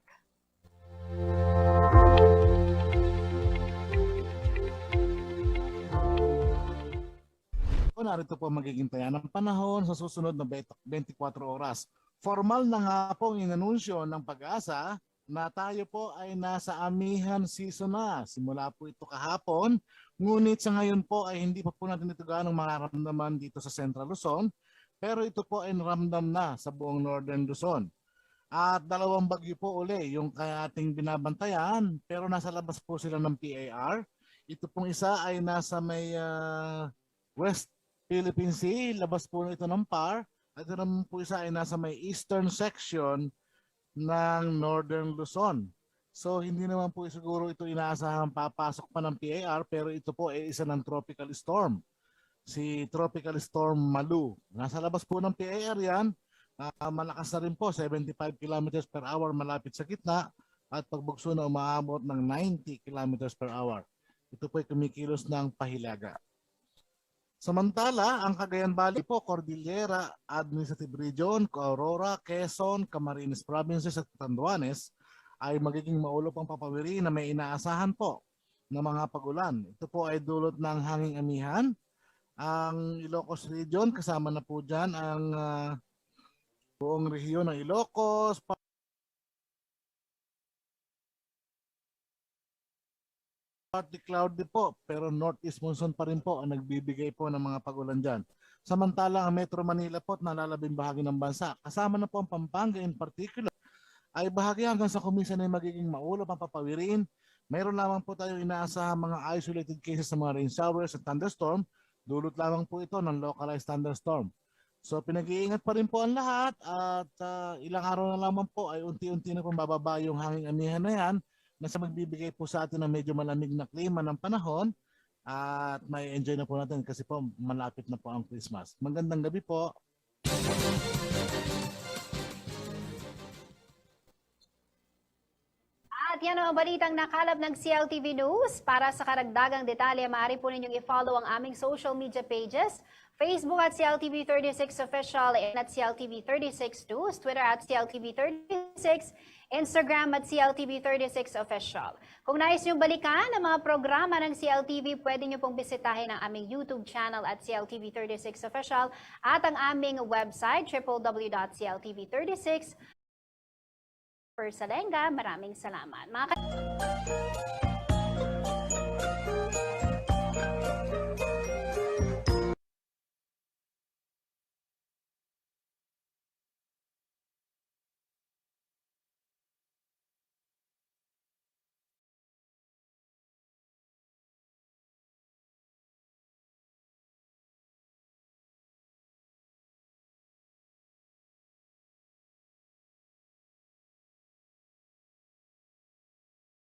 Narito po magiging taya ng panahon sa susunod na 24 oras. Formal na nga pong inanunsyo ng Pag-asa na tayo po ay nasa amihan season na. Simula po ito kahapon, ngunit sa ngayon po ay hindi pa po natin ito gaano mararamdaman dito sa Central Luzon, pero ito po ay naramdam na sa buong Northern Luzon. At dalawang bagyo po uli yung ating binabantayan, pero nasa labas po sila ng PAR. Ito pong isa ay nasa may West Philippine Sea, labas po ito ng PAR, at ito naman po isa ay nasa may eastern section ng Northern Luzon. So hindi naman po siguro ito inaasahan papasok pa ng PAR, pero ito po ay isa ng tropical storm. Si Tropical Storm Malu. Nasa labas po ng PAR yan, malakas na rin po, 75 km per hour malapit sa gitna, at pagbugso na umaabot ng 90 km per hour. Ito po ay kumikilos ng pahilaga. Samantala, ang Cagayan Valley po, Cordillera Administrative Region, Aurora, Quezon, Camarines Provinces at Catanduanes ay magiging maulap ang papawiri na may inaasahan po ng mga pagulan. Ito po ay dulot ng hanging amihan. Ang Ilocos Region, kasama na po dyan ang buong rehiyon ng Ilocos, partly cloudy po, pero northeast monsoon pa rin po ang nagbibigay po ng mga pagulan dyan. Samantala, ang Metro Manila po at nalalabing bahagi ng bansa, kasama na po ang Pampanga in particular, ay bahagi hanggang sa kuminsan ay magiging maulap ang papawirin. Mayroon lamang po tayo inaasahan mga isolated cases ng mga rain showers at thunderstorm. Dulot lamang po ito ng localized thunderstorm. So pinag-iingat pa rin po ang lahat at ilang araw na lamang po ay unti-unti na pong bababa yung hanging amihan na yan, na sa magbibigay po sa atin ng medyo malamig na klima ng panahon at may enjoy na po natin kasi po malapit na po ang Christmas. Magandang gabi po. At yan ang balitang nakalap ng CLTV News. Para sa karagdagang detalye, maaari po ninyong i-follow ang aming social media pages. Facebook at CLTV36 Official and at CLTV36 News, Twitter at CLTV36, Instagram at CLTV36 Official. Kung nais niyong balikan ang mga programa ng CLTV, pwede niyo pong bisitahin ang aming YouTube channel at CLTV36 Official at ang aming website www.cltv36. Salenga, maraming salamat.